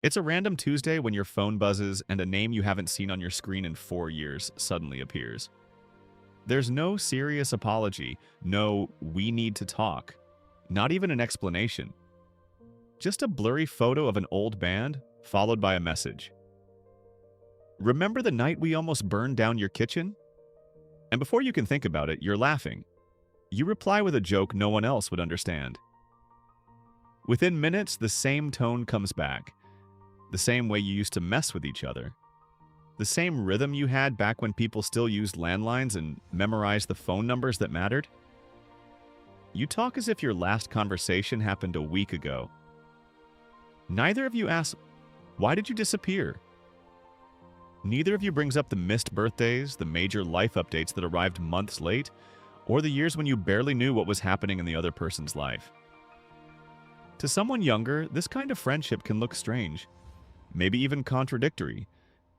It's a random Tuesday when your phone buzzes and a name you haven't seen on your screen in 4 years suddenly appears. There's no serious apology, no "we need to talk," not even an explanation. Just a blurry photo of an old band, followed by a message. Remember the night we almost burned down your kitchen? And before you can think about it, you're laughing. You reply with a joke no one else would understand. Within minutes, the same tone comes back. The same way you used to mess with each other. The same rhythm you had back when people still used landlines and memorized the phone numbers that mattered. You talk as if your last conversation happened a week ago. Neither of you asks, "Why did you disappear?" Neither of you brings up the missed birthdays, the major life updates that arrived months late, or the years when you barely knew what was happening in the other person's life. To someone younger, this kind of friendship can look strange, maybe even contradictory.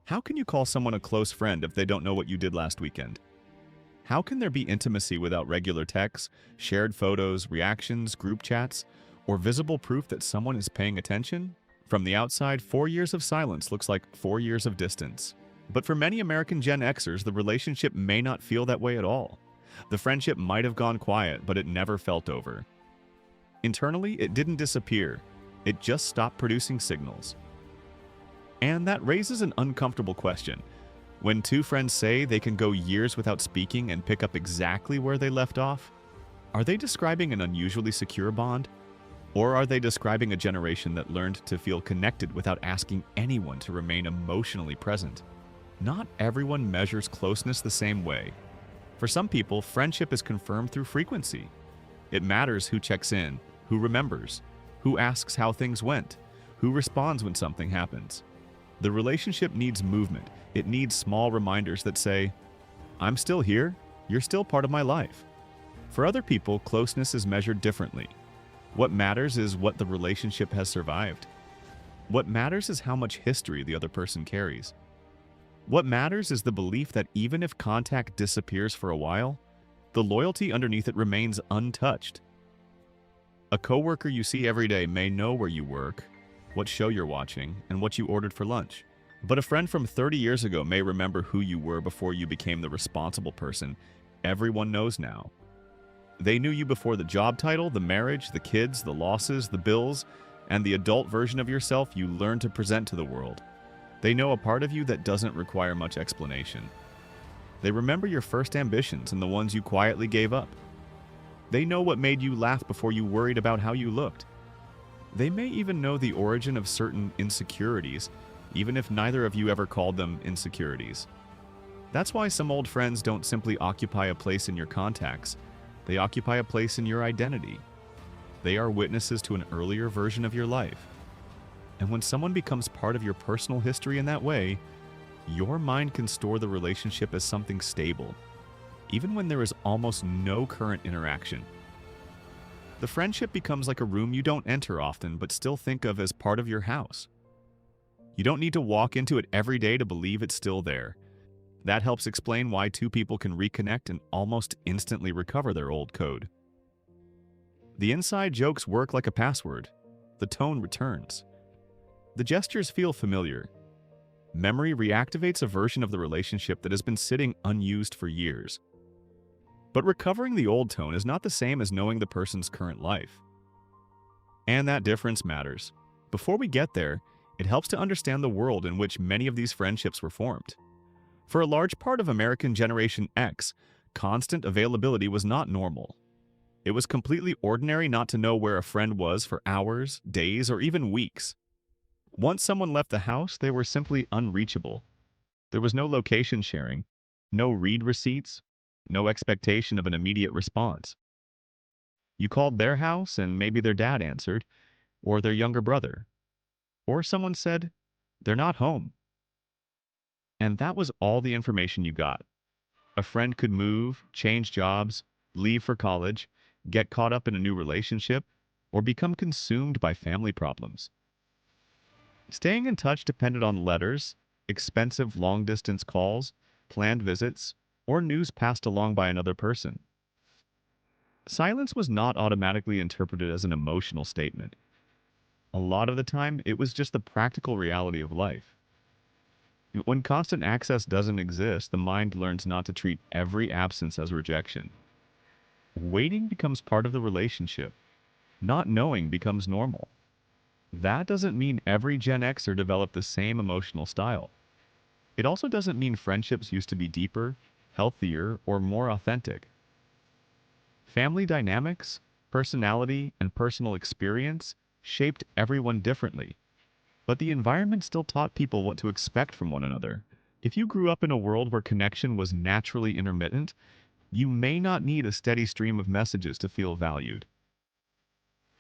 How can you call someone a close friend if they don't know what you did last weekend? How can there be intimacy without regular texts, shared photos, reactions, group chats, or visible proof that someone is paying attention? From the outside, 4 years of silence looks like 4 years of distance. But for many American Gen Xers, the relationship may not feel that way at all. The friendship might have gone quiet, but it never felt over. Internally, it didn't disappear. It just stopped producing signals. And that raises an uncomfortable question. When two friends say they can go years without speaking and pick up exactly where they left off, are they describing an unusually secure bond? Or are they describing a generation that learned to feel connected without asking anyone to remain emotionally present? Not everyone measures closeness the same way. For some people, friendship is confirmed through frequency. It matters who checks in, who remembers, who asks how things went, who responds when something happens. The relationship needs movement. It needs small reminders that say, "I'm still here, you're still part of my life." For other people, closeness is measured differently. What matters is what the relationship has survived. What matters is how much history the other person carries. What matters is the belief that even if contact disappears for a while, the loyalty underneath it remains untouched. A coworker you see every day may know where you work, what show you're watching, and what you ordered for lunch. But a friend from 30 years ago may remember who you were before you became the responsible person everyone knows now. They knew you before the job title, the marriage, the kids, the losses, the bills, and the adult version of yourself you learned to present to the world. They know a part of you that doesn't require much explanation. They remember your first ambitions and the ones you quietly gave up. They know what made you laugh before you worried about how you looked. They may even know the origin of certain insecurities, even if neither of you ever called them insecurities. That's why some old friends don't simply occupy a place in your contacts. They occupy a place in your identity. They are witnesses to an earlier version of your life. And when someone becomes part of your personal history in that way, your mind can store the relationship as something stable, even when there is almost no current interaction. The friendship becomes like a room you don't enter often but still think of as part of your house. You don't need to walk into it every day to believe it's still there. That helps explain why two people can reconnect and almost instantly recover their old code. The inside jokes work like a password. The tone returns. The gestures feel familiar. Memory reactivates a version of the relationship that has been sitting unused for years. But recovering the old tone is not the same as knowing the person's current life. And that difference matters. Before we get there, it helps to understand the world in which many of these friendships were formed. For a large part of American Generation X, constant availability was not normal. It was completely ordinary not to know where a friend was for hours, days, or even weeks. Once someone left the house, they were simply unreachable. There was no location sharing, no read receipts, no expectation of an immediate response. You called their house and maybe their dad answered, or their younger brother. Or someone said, "They're not home." And that was all the information you got. A friend could move, change jobs, leave for college, get caught up in a new relationship, or become consumed by family problems. Staying in touch depended on letters, expensive long-distance calls, planned visits, or news passed along by another person. Silence was not automatically interpreted as an emotional statement. A lot of the time, it was just the practical reality of life. When constant access doesn't exist, the mind learns not to treat every absence as rejection. Waiting becomes part of the relationship. Not knowing becomes normal. That doesn't mean every Gen Xer developed the same emotional style. It also doesn't mean friendships used to be deeper, healthier, or more authentic. Family dynamics, personality, and personal experience shaped everyone differently, but the environment still taught people what to expect from one another. If you grew up in a world where connection was naturally intermittent, you may not need a steady stream of messages to feel valued.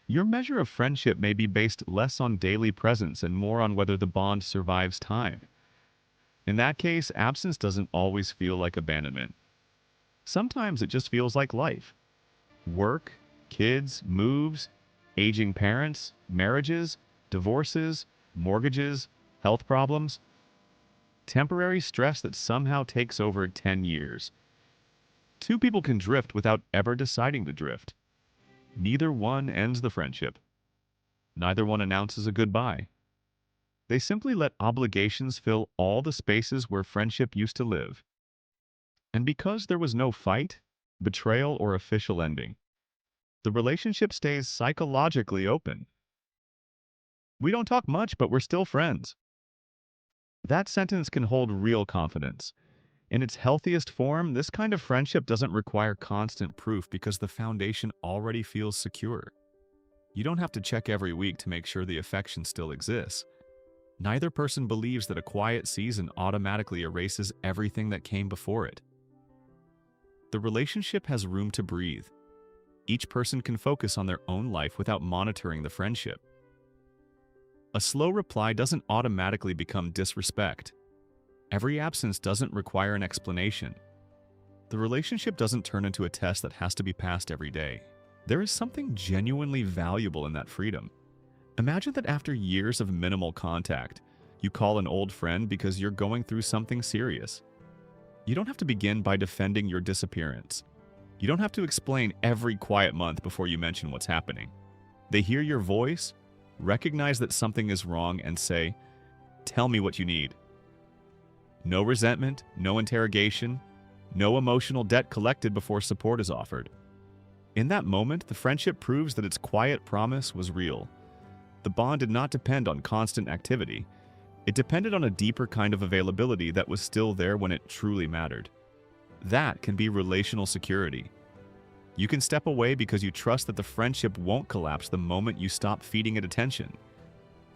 Your measure of friendship may be based less on daily presence and more on whether the bond survives time. In that case, absence doesn't always feel like abandonment. Sometimes it just feels like life. Work, kids, moves, aging parents, marriages, divorces, mortgages, health problems, temporary stress that somehow takes over 10 years. Two people can drift without ever deciding to drift. Neither one ends the friendship. Neither one announces a goodbye. They simply let obligations fill all the spaces where friendship used to live. And because there was no fight, betrayal, or official ending, the relationship stays psychologically open. We don't talk much, but we're still friends. That sentence can hold real confidence. In its healthiest form, this kind of friendship doesn't require constant proof because the foundation already feels secure. You don't have to check every week to make sure the affection still exists. Neither person believes that a quiet season automatically erases everything that came before it. The relationship has room to breathe. Each person can focus on their own life without monitoring the friendship. A slow reply doesn't automatically become disrespect. Every absence doesn't require an explanation. The relationship doesn't turn into a test that has to be passed every day. There is something genuinely valuable in that freedom. Imagine that after years of minimal contact, you call an old friend because you're going through something serious. You don't have to begin by defending your disappearance. You don't have to explain every quiet month before you mention what's happening. They hear your voice, recognize that something is wrong, and say, "Tell me what you need." No resentment, no interrogation, no emotional debt collected before support is offered. In that moment, the friendship proves that its quiet promise was real. The bond did not depend on constant activity. It depended on a deeper kind of availability that was still there when it truly mattered. That can be relational security. You can step away because you trust that the friendship won't collapse the moment you stop feeding it attention.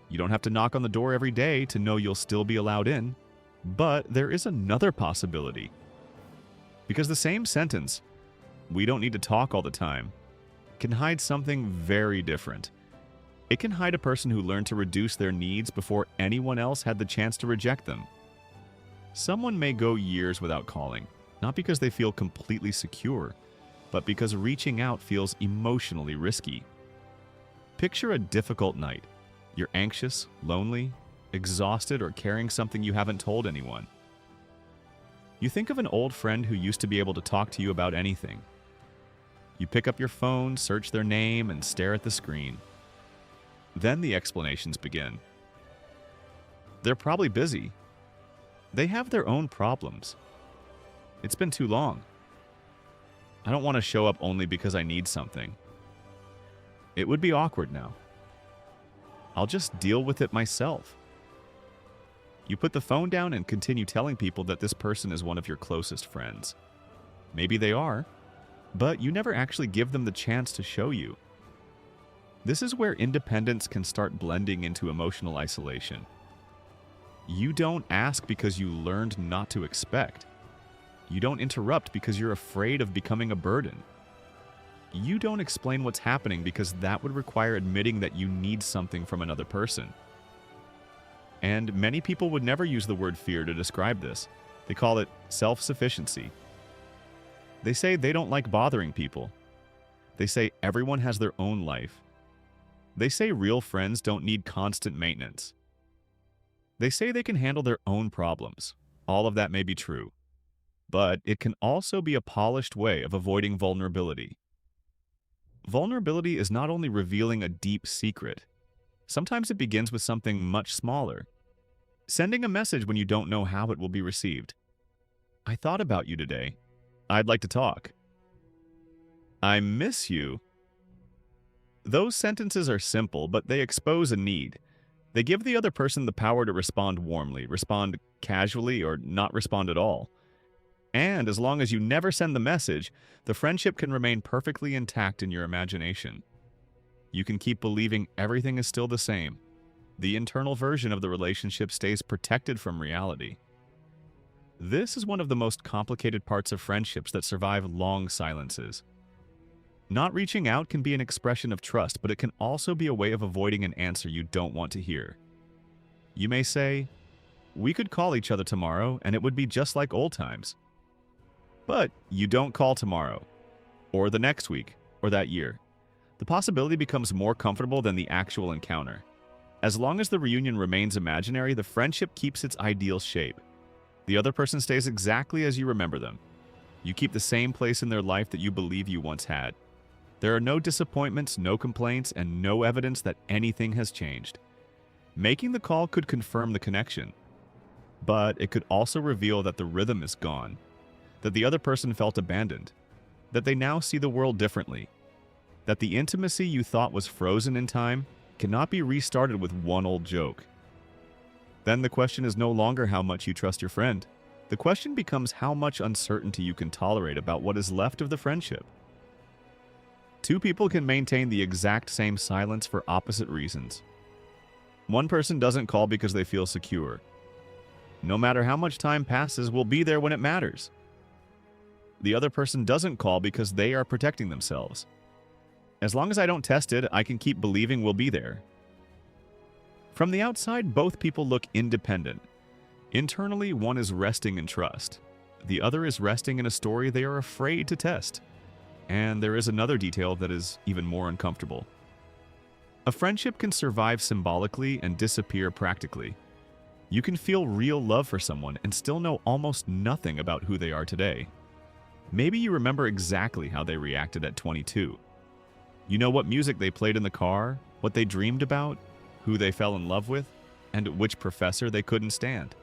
You don't have to knock on the door every day to know you'll still be allowed in. But there is another possibility. Because the same sentence, "We don't need to talk all the time," can hide something very different. It can hide a person who learned to reduce their needs before anyone else had the chance to reject them. Someone may go years without calling, not because they feel completely secure, but because reaching out feels emotionally risky. Picture a difficult night. You're anxious, lonely, exhausted, or carrying something you haven't told anyone. You think of an old friend who used to be able to talk to you about anything. You pick up your phone, search their name, and stare at the screen. Then the explanations begin. They're probably busy. They have their own problems. It's been too long. I don't want to show up only because I need something. It would be awkward now. I'll just deal with it myself. You put the phone down and continue telling people that this person is one of your closest friends. Maybe they are, but you never actually give them the chance to show you. This is where independence can start blending into emotional isolation. You don't ask because you learned not to expect. You don't interrupt because you're afraid of becoming a burden. You don't explain what's happening because that would require admitting that you need something from another person. And many people would never use the word fear to describe this. They call it self-sufficiency. They say they don't like bothering people. They say everyone has their own life. They say real friends don't need constant maintenance. They say they can handle their own problems. All of that may be true. But it can also be a polished way of avoiding vulnerability. Vulnerability is not only revealing a deep secret, Sometimes it begins with something much smaller. Sending a message when you don't know how it will be received. I thought about you today. I'd like to talk. I miss you. Those sentences are simple, but they expose a need. They give the other person the power to respond warmly, respond casually, or not respond at all. And as long as you never send the message, the friendship can remain perfectly intact in your imagination. You can keep believing everything is still the same. The internal version of the relationship stays protected from reality. This is one of the most complicated parts of friendships that survive long silences. Not reaching out can be an expression of trust, but it can also be a way of avoiding an answer you don't want to hear. You may say, "We could call each other tomorrow, and it would be just like old times." But you don't call tomorrow, or the next week, or that year. The possibility becomes more comfortable than the actual encounter. As long as the reunion remains imaginary, the friendship keeps its ideal shape. The other person stays exactly as you remember them. You keep the same place in their life that you believe you once had. There are no disappointments, no complaints, and no evidence that anything has changed. Making the call could confirm the connection, but it could also reveal that the rhythm is gone, that the other person felt abandoned, that they now see the world differently, that the intimacy you thought was frozen in time cannot be restarted with one old joke. Then the question is no longer how much you trust your friend. The question becomes how much uncertainty you can tolerate about what is left of the friendship. Two people can maintain the exact same silence for opposite reasons. One person doesn't call because they feel secure. No matter how much time passes, we'll be there when it matters. The other person doesn't call because they are protecting themselves. As long as I don't test it, I can keep believing we'll be there. From the outside, both people look independent. Internally, one is resting in trust. The other is resting in a story they are afraid to test. And there is another detail that is even more uncomfortable. A friendship can survive symbolically and disappear practically. You can feel real love for someone and still know almost nothing about who they are today. Maybe you remember exactly how they reacted at 22. You know what music they played in the car, what they dreamed about, who they fell in love with, and which professor they couldn't stand.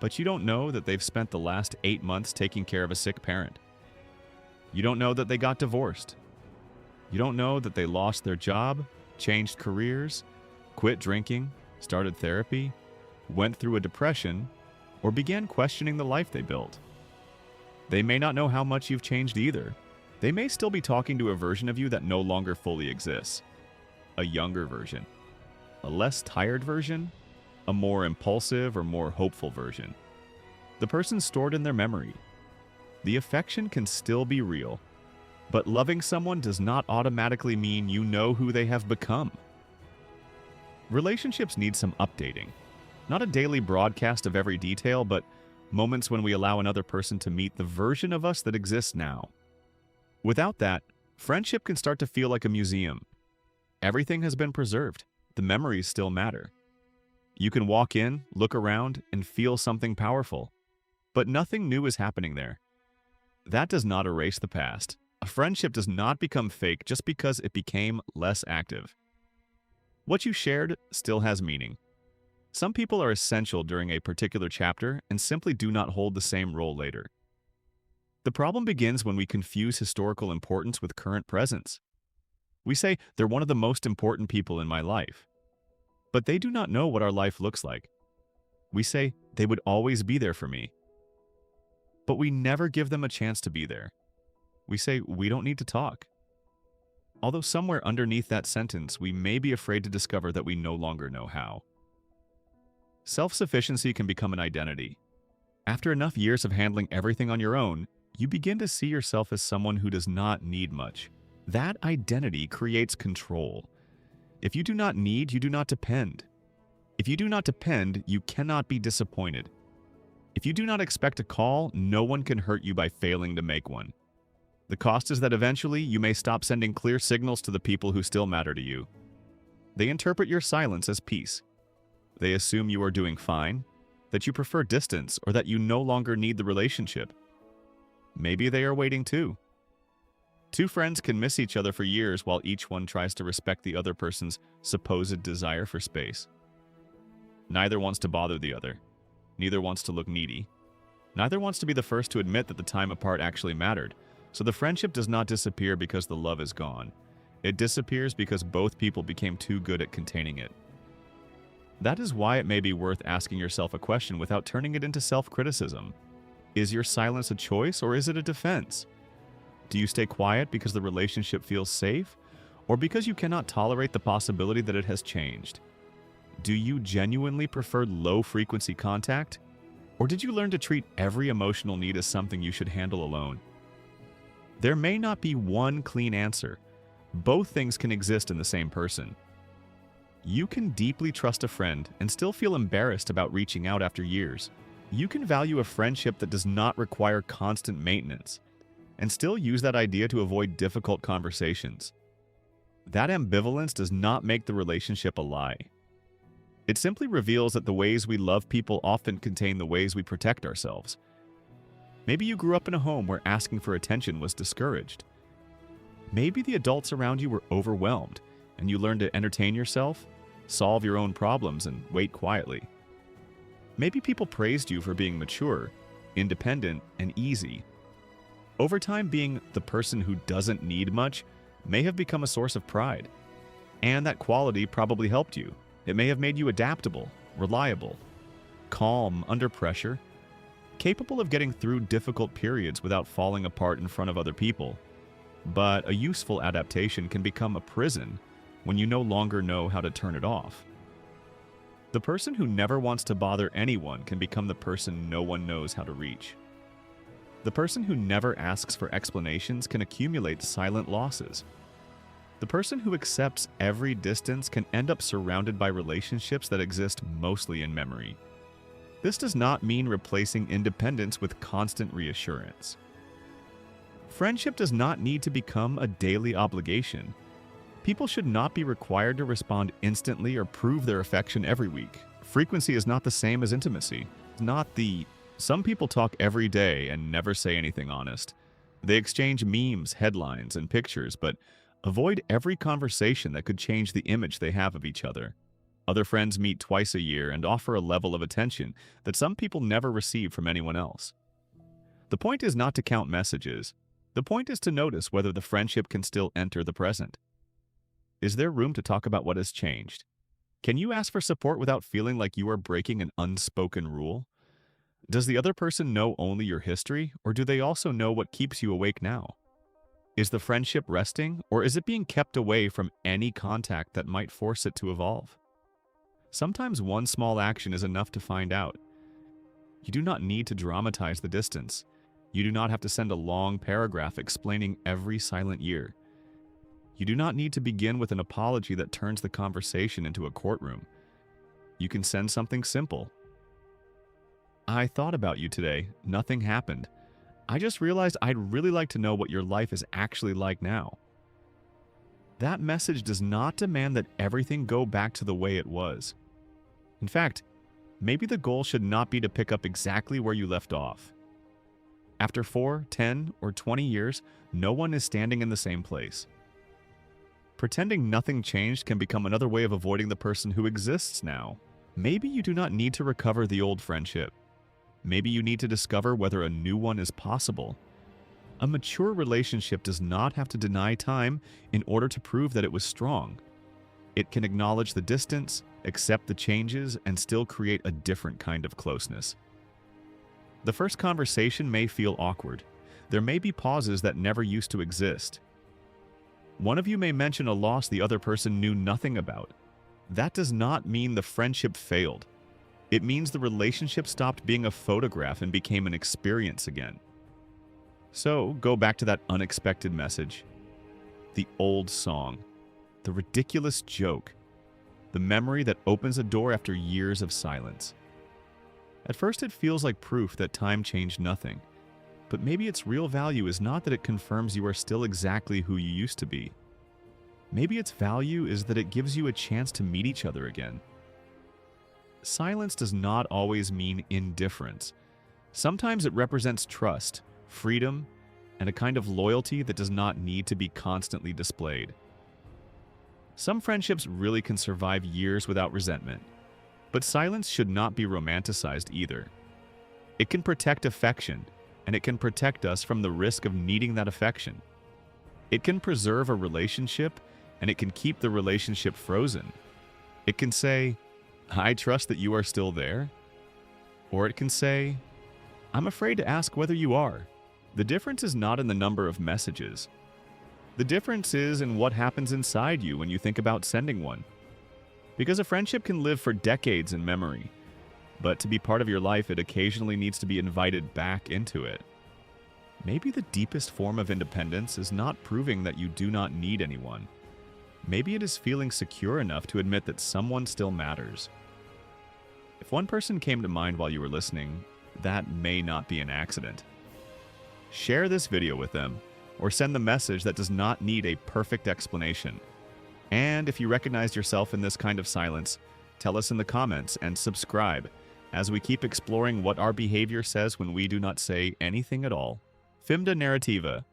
But you don't know that they've spent the last 8 months taking care of a sick parent. You don't know that they got divorced. You don't know that they lost their job, changed careers, quit drinking, started therapy, went through a depression, or began questioning the life they built. They may not know how much you've changed either. They may still be talking to a version of you that no longer fully exists. A younger version. A less tired version. A more impulsive or more hopeful version. The person stored in their memory. The affection can still be real, but loving someone does not automatically mean you know who they have become. Relationships need some updating. Not a daily broadcast of every detail, but moments when we allow another person to meet the version of us that exists now. Without that, friendship can start to feel like a museum. Everything has been preserved. The memories still matter. You can walk in, look around, and feel something powerful. But nothing new is happening there. That does not erase the past. A friendship does not become fake just because it became less active. What you shared still has meaning. Some people are essential during a particular chapter and simply do not hold the same role later. The problem begins when we confuse historical importance with current presence. We say they're one of the most important people in my life, but they do not know what our life looks like. We say they would always be there for me, but we never give them a chance to be there. We say we don't need to talk. Although somewhere underneath that sentence, we may be afraid to discover that we no longer know how. Self-sufficiency can become an identity. After enough years of handling everything on your own, you begin to see yourself as someone who does not need much. That identity creates control. If you do not need, you do not depend. If you do not depend, you cannot be disappointed. If you do not expect a call, no one can hurt you by failing to make one. The cost is that eventually you may stop sending clear signals to the people who still matter to you. They interpret your silence as peace. They assume you are doing fine, that you prefer distance, or that you no longer need the relationship. Maybe they are waiting too. Two friends can miss each other for years while each one tries to respect the other person's supposed desire for space. Neither wants to bother the other. Neither wants to look needy. Neither wants to be the first to admit that the time apart actually mattered. So the friendship does not disappear because the love is gone. It disappears because both people became too good at containing it. That is why it may be worth asking yourself a question without turning it into self-criticism. Is your silence a choice or is it a defense? Do you stay quiet because the relationship feels safe or because you cannot tolerate the possibility that it has changed? Do you genuinely prefer low-frequency contact? Or did you learn to treat every emotional need as something you should handle alone? There may not be one clean answer. Both things can exist in the same person. You can deeply trust a friend and still feel embarrassed about reaching out after years. You can value a friendship that does not require constant maintenance and still use that idea to avoid difficult conversations. That ambivalence does not make the relationship a lie. It simply reveals that the ways we love people often contain the ways we protect ourselves. Maybe you grew up in a home where asking for attention was discouraged. Maybe the adults around you were overwhelmed and you learned to entertain yourself, solve your own problems, and wait quietly. Maybe people praised you for being mature, independent, and easy. Over time, being the person who doesn't need much may have become a source of pride. And that quality probably helped you. It may have made you adaptable, reliable, calm under pressure, capable of getting through difficult periods without falling apart in front of other people. But a useful adaptation can become a prison when you no longer know how to turn it off. The person who never wants to bother anyone can become the person no one knows how to reach. The person who never asks for explanations can accumulate silent losses. The person who accepts every distance can end up surrounded by relationships that exist mostly in memory. This does not mean replacing independence with constant reassurance. Friendship does not need to become a daily obligation. People should not be required to respond instantly or prove their affection every week. Frequency is not the same as intimacy. Some people talk every day and never say anything honest. They exchange memes, headlines, and pictures, but avoid every conversation that could change the image they have of each other. Other friends meet twice a year and offer a level of attention that some people never receive from anyone else. The point is not to count messages. The point is to notice whether the friendship can still enter the present. Is there room to talk about what has changed? Can you ask for support without feeling like you are breaking an unspoken rule? Does the other person know only your history, or do they also know what keeps you awake now? Is the friendship resting, or is it being kept away from any contact that might force it to evolve? Sometimes one small action is enough to find out. You do not need to dramatize the distance. You do not have to send a long paragraph explaining every silent year. You do not need to begin with an apology that turns the conversation into a courtroom. You can send something simple. I thought about you today. Nothing happened. I just realized I'd really like to know what your life is actually like now. That message does not demand that everything go back to the way it was. In fact, maybe the goal should not be to pick up exactly where you left off. After 4, 10, or 20 years, no one is standing in the same place. Pretending nothing changed can become another way of avoiding the person who exists now. Maybe you do not need to recover the old friendship. Maybe you need to discover whether a new one is possible. A mature relationship does not have to deny time in order to prove that it was strong. It can acknowledge the distance, accept the changes, and still create a different kind of closeness. The first conversation may feel awkward. There may be pauses that never used to exist. One of you may mention a loss the other person knew nothing about. That does not mean the friendship failed. It means the relationship stopped being a photograph and became an experience again. So, go back to that unexpected message, the old song, the ridiculous joke, the memory that opens a door after years of silence. At first, it feels like proof that time changed nothing, but maybe its real value is not that it confirms you are still exactly who you used to be. Maybe its value is that it gives you a chance to meet each other again. Silence does not always mean indifference. Sometimes it represents trust, freedom, and a kind of loyalty that does not need to be constantly displayed. Some friendships really can survive years without resentment, but silence should not be romanticized either. It can protect affection, and it can protect us from the risk of needing that affection. It can preserve a relationship, and it can keep the relationship frozen. It can say, "I trust that you are still there," or it can say, "I'm afraid to ask whether you are." The difference is not in the number of messages. The difference is in what happens inside you when you think about sending one. Because a friendship can live for decades in memory, but to be part of your life, it occasionally needs to be invited back into it. Maybe the deepest form of independence is not proving that you do not need anyone. Maybe it is feeling secure enough to admit that someone still matters. If one person came to mind while you were listening, that may not be an accident. Share this video with them, or send the message that does not need a perfect explanation. And if you recognize yourself in this kind of silence, tell us in the comments and subscribe as we keep exploring what our behavior says when we do not say anything at all. Fimda Narrativa.